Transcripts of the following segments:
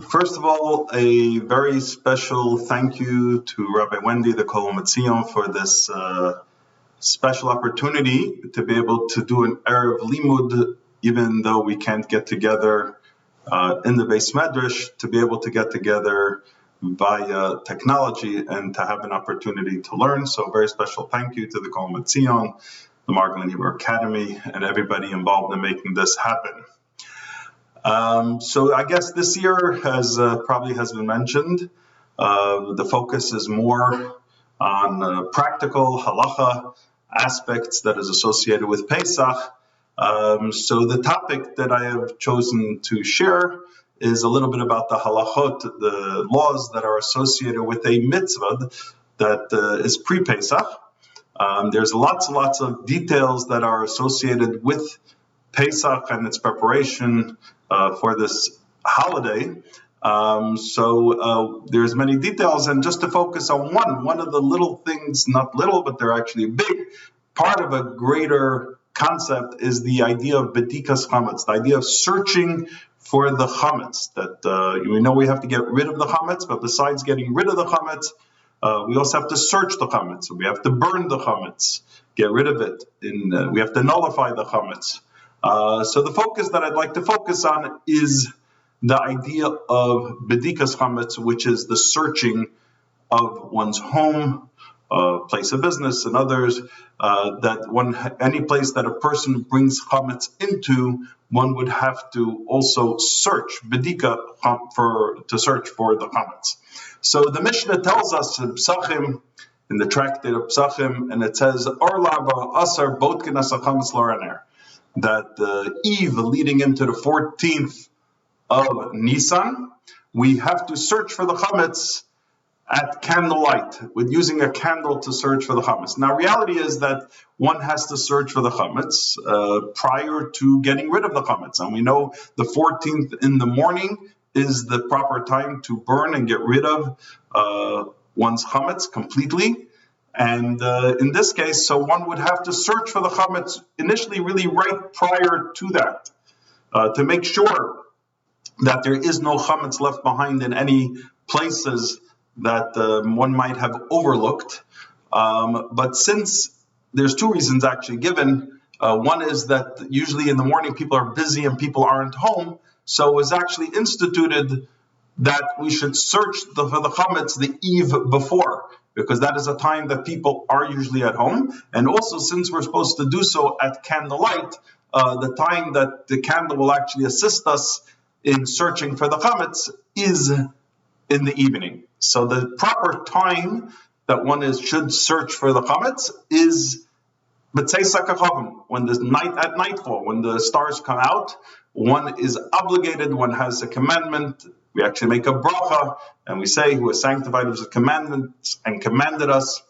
First of all, a very special thank you to Rabbi Wendy, the Kol Metzion, for this special opportunity to be able to do an Erev Limud, even though we can't get together in the Beis Medrash, to be able to get together via technology and to have an opportunity to learn. So a very special thank you to the Kol Metzion, the Margolin Hebrew Academy, and everybody involved in making this happen. So I guess this year, as probably has been mentioned, the focus is more on practical halacha aspects that is associated with Pesach. So the topic that I have chosen to share is a little bit about the halachot, the laws that are associated with a mitzvah that is pre-Pesach. There's lots and lots of details that are associated with Pesach and its preparation for this holiday. So there's many details, and just to focus on one of the little things, not little, but they're actually big, part of a greater concept is the idea of Bdikat Chametz, the idea of searching for the Chametz, that we know we have to get rid of the Chametz, but besides getting rid of the Chametz, we also have to search the Chametz. We have to burn the Chametz, get rid of it. We have to nullify the Chametz. So the focus that I'd like to focus on is the idea of Bdikat Chametz, which is the searching of one's home, place of business, and others. Any place that a person brings Chametz into, one would have to also search Bdika to search for the Chametz. So the Mishnah tells us in Psachim, in the tractate of Psachim, and it says, Or laba asar botkin asa chametz loraner, that Eve leading into the 14th of Nisan, we have to search for the Chametz at candlelight, with using a candle to search for the Chametz. Now, reality is that one has to search for the Chametz prior to getting rid of the Chametz. And we know the 14th in the morning is the proper time to burn and get rid of one's Chametz completely. And in this case, so one would have to search for the Chametz initially really right prior to that to make sure that there is no Chametz left behind in any places that one might have overlooked. But since there's two reasons actually given, one is that usually in the morning people are busy and people aren't home, so it was actually instituted that we should search for the Chametz the eve before, because that is a time that people are usually at home. And also, since we're supposed to do so at candlelight, the time that the candle will actually assist us in searching for the Chametz is in the evening. So the proper time that one should search for the Chametz is B'tzei Sakachavim, when at nightfall, when the stars come out, one is obligated, one has a commandment. We actually make a bracha, and we say, who has sanctified us with commandments and commanded us.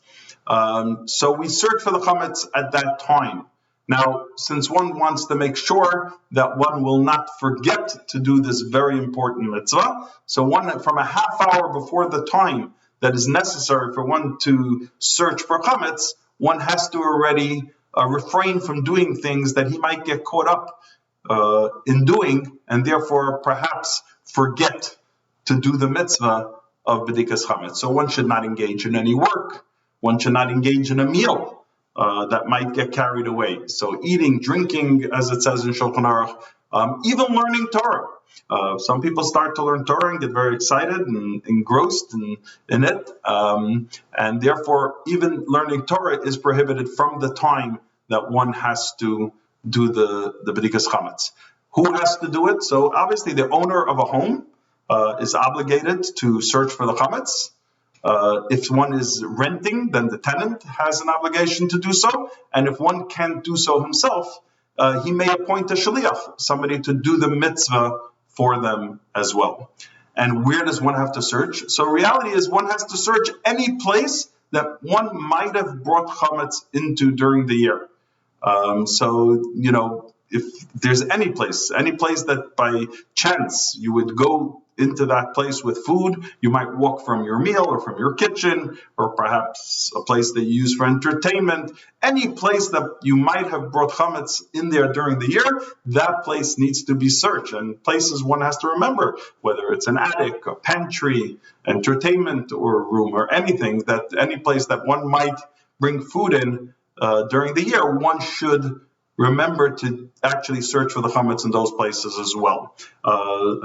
So we search for the Chametz at that time. Now, since one wants to make sure that one will not forget to do this very important mitzvah, so one, from a half hour before the time that is necessary for one to search for Chametz, one has to already refrain from doing things that he might get caught up in doing, and therefore perhaps forget to do the mitzvah of Bdikat Chametz. So one should not engage in any work. One should not engage in a meal that might get carried away. So eating, drinking, as it says in Shulchan Aruch, even learning Torah. Some people start to learn Torah and get very excited and engrossed in it. And therefore, even learning Torah is prohibited from the time that one has to do the Bdikat Chametz. Who has to do it? So obviously the owner of a home is obligated to search for the Chametz. If one is renting, then the tenant has an obligation to do so. And if one can't do so himself, he may appoint a shaliach, somebody to do the mitzvah for them as well. And where does one have to search? So reality is one has to search any place that one might have brought Chametz into during the year. If there's any place that by chance you would go into that place with food. You might walk from your meal or from your kitchen, or perhaps a place that you use for entertainment. Any place that you might have brought chametz in there during the year, that place needs to be searched. And places one has to remember, whether it's an attic, a pantry, entertainment or room, or anything, that any place that one might bring food in during the year, one should remember to actually search for the chametz in those places as well.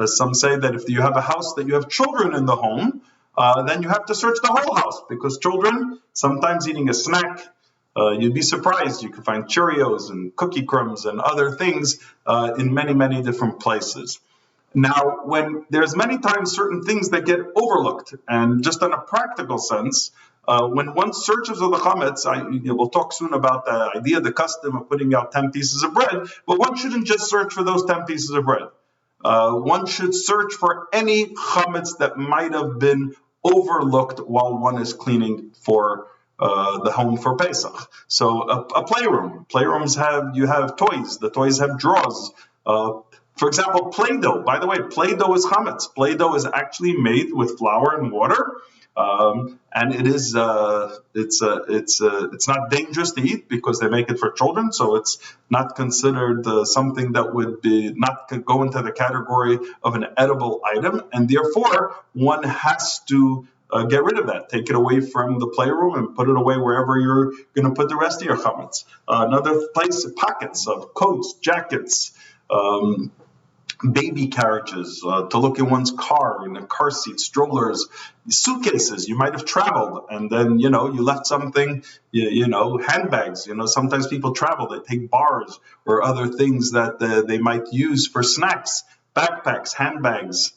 As some say, that if you have a house that you have children in the home, then you have to search the whole house, because children, sometimes eating a snack, you'd be surprised, you can find Cheerios and cookie crumbs and other things in many, many different places. Now, when there's many times certain things that get overlooked, and just in a practical sense, when one searches for the chametz, we'll talk soon about the idea, the custom of putting out 10 pieces of bread, but one shouldn't just search for those 10 pieces of bread. One should search for any chametz that might have been overlooked while one is cleaning for the home for Pesach. So a playroom. Playrooms you have toys. The toys have drawers. For example, Play-Doh. By the way, Play-Doh is chametz. Play-Doh is actually made with flour and water, and it is it's not dangerous to eat because they make it for children. So it's not considered something that would be not go into the category of an edible item, and therefore one has to get rid of that. Take it away from the playroom and put it away wherever you're going to put the rest of your chametz. Another place, pockets of coats, jackets. Baby carriages, to look in one's car, in the car seat, strollers, suitcases. You might have traveled and then, you left something, handbags. Sometimes people travel, they take bars or other things that they might use for snacks, backpacks, handbags.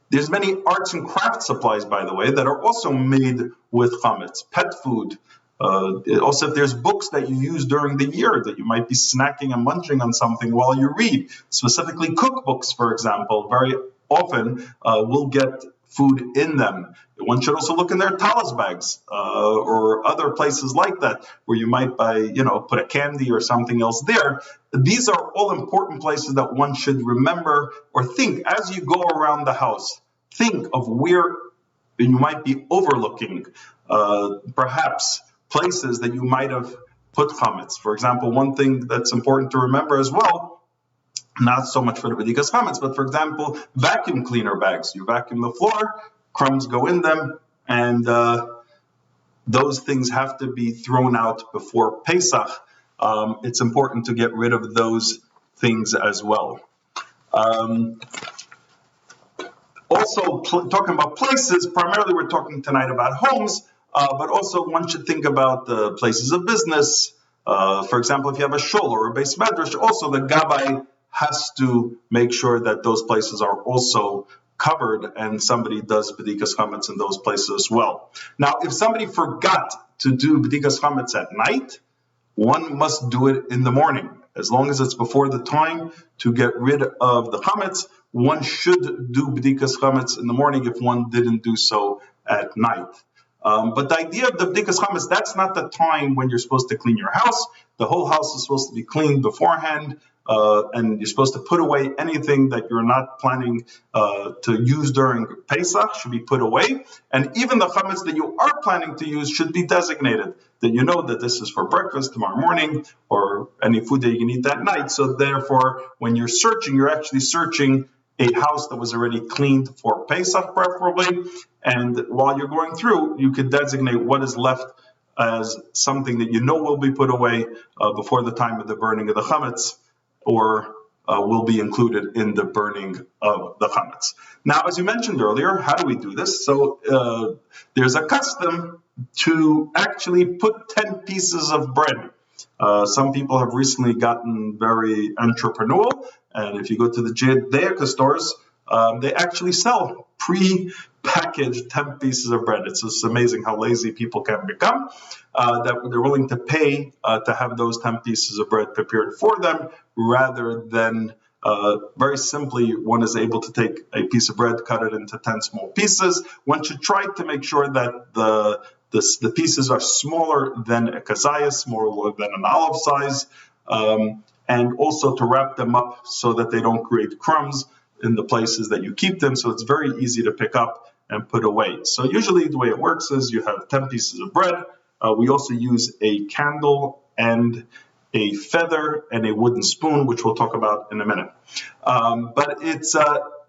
There's many arts and craft supplies, by the way, that are also made with chametz, pet food. Also, if there's books that you use during the year that you might be snacking and munching on something while you read, specifically cookbooks, for example, very often will get food in them. One should also look in their talis bags or other places like that where you might put a candy or something else there. These are all important places that one should remember or think as you go around the house. Think of where you might be overlooking, perhaps places that you might have put chametz. For example, one thing that's important to remember as well, not so much for the Bdikas chametz, but for example, vacuum cleaner bags. You vacuum the floor, crumbs go in them, and those things have to be thrown out before Pesach. It's important to get rid of those things as well. Also, talking about places, primarily we're talking tonight about homes, but also one should think about the places of business. For example, if you have a shul or a beis medrash, also the gabbai has to make sure that those places are also covered and somebody does bdikas chametz in those places as well. Now, if somebody forgot to do bdikas chametz at night, one must do it in the morning. As long as it's before the time to get rid of the chametz, one should do bdikas chametz in the morning if one didn't do so at night. But the idea of the bdikas chametz, that's not the time when you're supposed to clean your house. The whole house is supposed to be cleaned beforehand, and you're supposed to put away anything that you're not planning to use during Pesach should be put away. And even the chametz that you are planning to use should be designated, that you know that this is for breakfast tomorrow morning or any food that you can eat that night. So therefore, when you're searching, you're actually searching a house that was already cleaned for Pesach, preferably. And while you're going through, you could designate what is left as something that you know will be put away before the time of the burning of the chametz, or will be included in the burning of the chametz. Now, as you mentioned earlier, how do we do this? So there's a custom to actually put 10 pieces of bread. Some people have recently gotten very entrepreneurial, and if you go to the Judaica stores, they actually sell pre-packaged 10 pieces of bread. It's just amazing how lazy people can become, that they're willing to pay to have those 10 pieces of bread prepared for them, rather than very simply one is able to take a piece of bread, cut it into 10 small pieces. One should try to make sure that the pieces are smaller than a kazayas, smaller than an olive size, and also to wrap them up so that they don't create crumbs. in the places that you keep them, so it's very easy to pick up and put away. So usually the way it works is you have 10 pieces of bread. We also use a candle and a feather and a wooden spoon, which we'll talk about in a minute. But it's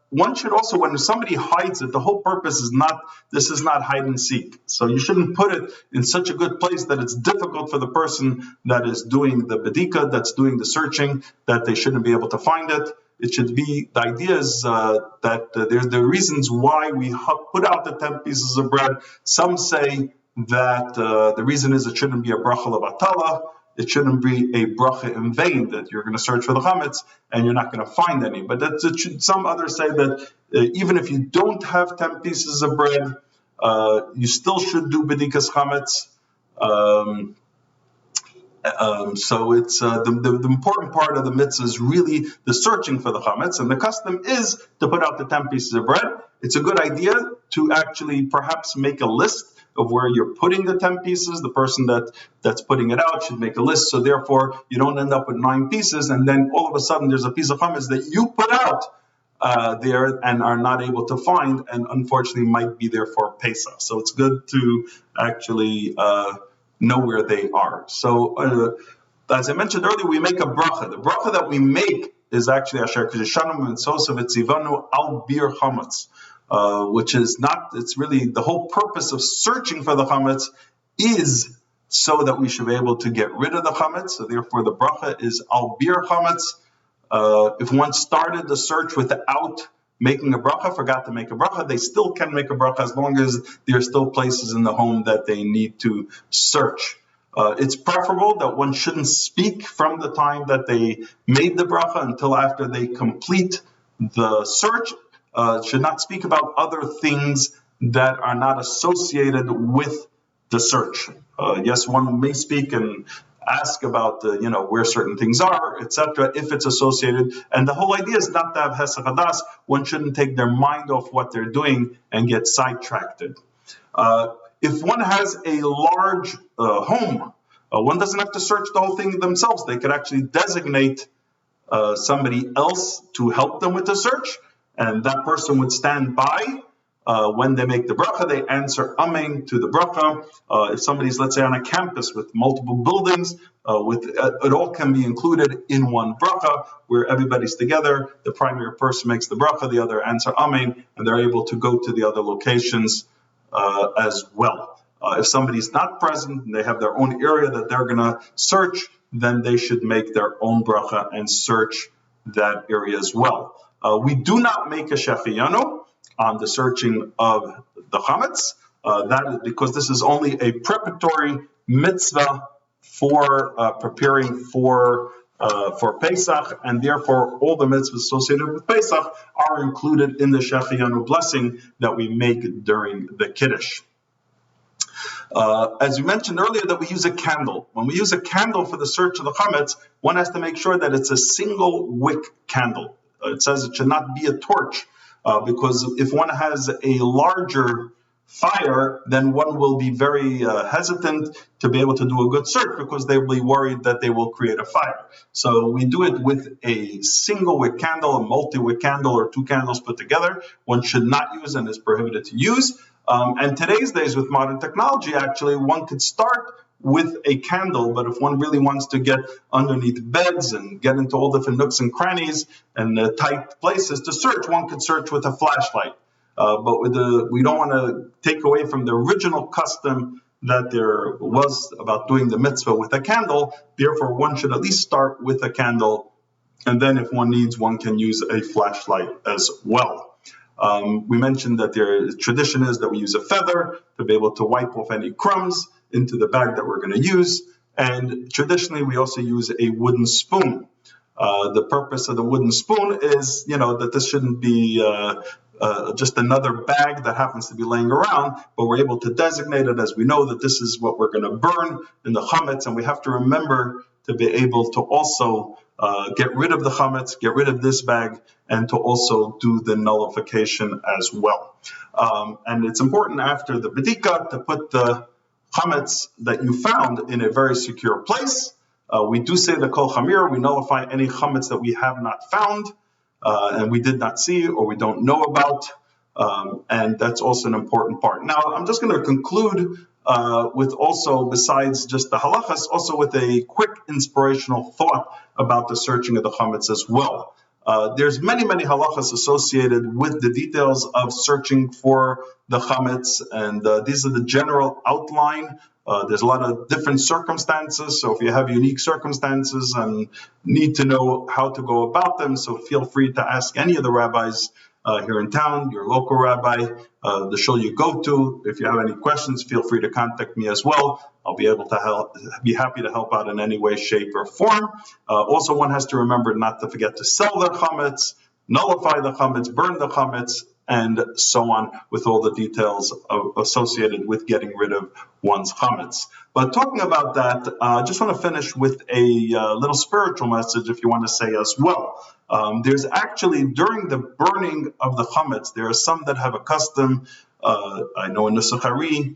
one should also, when somebody hides it, the whole purpose is not, this is not hide and seek. So you shouldn't put it in such a good place that it's difficult for the person that is doing the Bdikat, that's doing the searching, that they shouldn't be able to find it. It should be, the idea is that there's the reasons why we put out the 10 pieces of bread. Some say that the reason is it shouldn't be a bracha levatala. It shouldn't be a bracha in vain, that you're going to search for the chametz and you're not going to find any. But some others say that even if you don't have 10 pieces of bread, you still should do bedikas chametz. So it's the important part of the mitzvah is really the searching for the chametz, and the custom is to put out the 10 pieces of bread. It's a good idea to actually perhaps make a list of where you're putting the 10 pieces. The person that's putting it out should make a list, so therefore you don't end up with 9 pieces, and then all of a sudden there's a piece of chametz that you put out there and are not able to find, and unfortunately might be there for Pesach. So it's good to actually know where they are. So as I mentioned earlier, we make a bracha. The bracha that we make is actually Asher Kishanu Mitzvos V'Tzivanu Al Bir Chametz, which is not, it's really the whole purpose of searching for the chametz is so that we should be able to get rid of the chametz. So therefore the bracha is Al Bir Chametz. If one started the search without making a bracha, forgot to make a bracha, they still can make a bracha as long as there are still places in the home that they need to search. It's preferable that one shouldn't speak from the time that they made the bracha until after they complete the search. Should not speak about other things that are not associated with the search. Yes, one may speak and ask about where certain things are, etc., if it's associated. And the whole idea is not to have hesach hadas. One shouldn't take their mind off what they're doing and get sidetracked. If one has a large home, one doesn't have to search the whole thing themselves. They could actually designate somebody else to help them with the search, and that person would stand by. When they make the bracha, they answer amen to the bracha. If somebody's, let's say, on a campus with multiple buildings, it all can be included in one bracha, where everybody's together. The primary person makes the bracha, the other answer amen, and they're able to go to the other locations as well. If somebody's not present and they have their own area that they're going to search, then they should make their own bracha and search that area as well. We do not make a shechiyanu on the searching of the chametz. That is because this is only a preparatory mitzvah for preparing for Pesach, and therefore all the mitzvahs associated with Pesach are included in the shechiyanu blessing that we make during the kiddush. As we mentioned earlier, that we use a candle. When we use a candle for the search of the chametz, one has to make sure that it's a single wick candle. It says it should not be a torch. Because if one has a larger fire, then one will be very hesitant to be able to do a good search because they will be worried that they will create a fire. So we do it with a single wick candle, a multi-wick candle, or 2 candles put together. One should not use and is prohibited to use. And today's days with modern technology, actually, one could start with a candle, but if one really wants to get underneath beds and get into all different nooks and crannies and tight places to search, one could search with a flashlight. But we don't want to take away from the original custom that there was about doing the mitzvah with a candle. Therefore, one should at least start with a candle, and then if one needs, one can use a flashlight as well. We mentioned that the tradition is that we use a feather to be able to wipe off any crumbs into the bag that we're going to use. And traditionally, we also use a wooden spoon. The purpose of the wooden spoon is, that this shouldn't be just another bag that happens to be laying around, but we're able to designate it as we know that this is what we're going to burn in the chametz, and we have to remember to be able to also get rid of the chametz, get rid of this bag, and to also do the nullification as well. And it's important after the Bdikat to put the chametz that you found in a very secure place. We do say the kol chamir, we nullify any chametz that we have not found. and we did not see or we don't know about. And that's also an important part. Now, I'm just going to conclude with also, besides just the halachas, also with a quick inspirational thought about the searching of the chametz as well. There's many halachas associated with the details of searching for the chametz, and these are the general outline. There's a lot of different circumstances, so if you have unique circumstances and need to know how to go about them, so feel free to ask any of the rabbis here in town, your local rabbi, the shul you go to. If you have any questions, feel free to contact me as well. I'll be able to be happy to help out in any way, shape, or form. Also, one has to remember not to forget to sell their chametz, nullify the chametz, burn the chametz, and so on, with all the details associated with getting rid of one's chametz. But talking about that, I just want to finish with a little spiritual message, if you want to say as well. There's actually, during the burning of the chametz, there are some that have a custom. I know in Nusach Hari,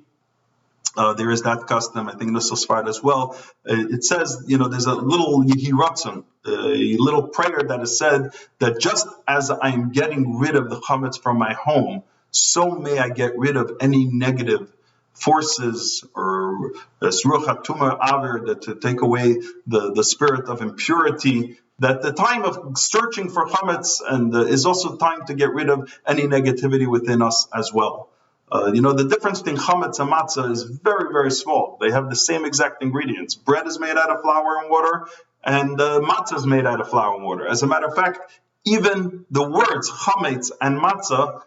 there is that custom. I think Nusach Sfard as well. It says, there's a little Yehi Ratzon, a little prayer that is said that just as I'm getting rid of the chametz from my home, so may I get rid of any negative forces or Sruach HaTumah Aver, that to take away the spirit of impurity. That the time of searching for chametz and is also time to get rid of any negativity within us as well. The difference between chametz and matzah is very, very small. They have the same exact ingredients. Bread is made out of flour and water, and matzah is made out of flour and water. As a matter of fact, even the words chametz and matzah,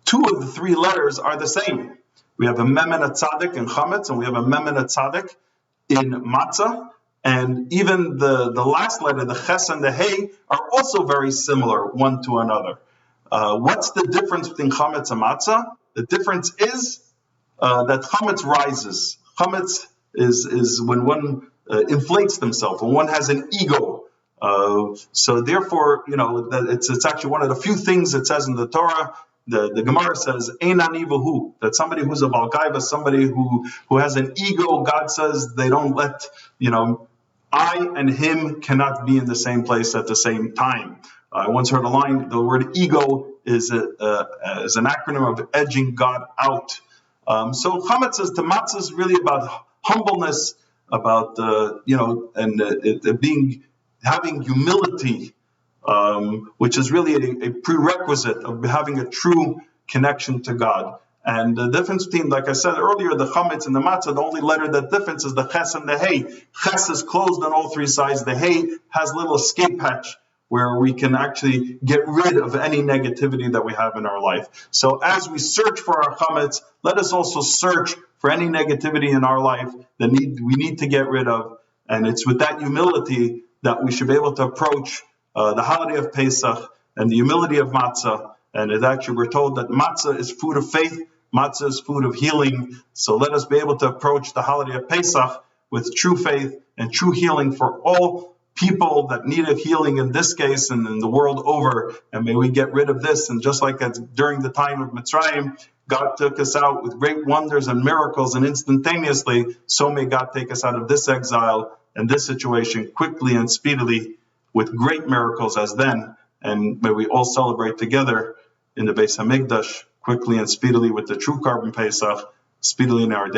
two of the three letters are the same. We have a mem and a tzaddik in chametz, and we have a mem and a tzaddik in matzah. And even the last letter, the ches and the hey, are also very similar one to another. What's the difference between chametz and matzah? The difference is that chametz rises. Chametz is when one inflates themselves, when one has an ego. So therefore, it's actually one of the few things it says in the Torah. The Gemara says, Ein ani v'hu, that somebody who's a balgaiva, somebody who has an ego, God says they don't let, I and him cannot be in the same place at the same time. I once heard a line, the word ego is an acronym of edging God out. So chametz to matzah is really about humbleness, about, having humility, which is really a prerequisite of having a true connection to God. And the difference between, like I said earlier, the chametz and the matzah, the only letter that difference is the ches and the hey. Ches is closed on all three sides. The hey has a little escape hatch where we can actually get rid of any negativity that we have in our life. So as we search for our chametz, let us also search for any negativity in our life that we need to get rid of. And it's with that humility that we should be able to approach the holiday of Pesach and the humility of matzah. And we're told that matzah is food of faith, matzah is food of healing. So let us be able to approach the holiday of Pesach with true faith and true healing for all people that needed healing in this case and in the world over. And may we get rid of this. And just like during the time of Mitzrayim, God took us out with great wonders and miracles and instantaneously, so may God take us out of this exile and this situation quickly and speedily with great miracles as then. And may we all celebrate together in the Beis HaMikdash quickly and speedily with the true Carbon Pesach, speedily in our day.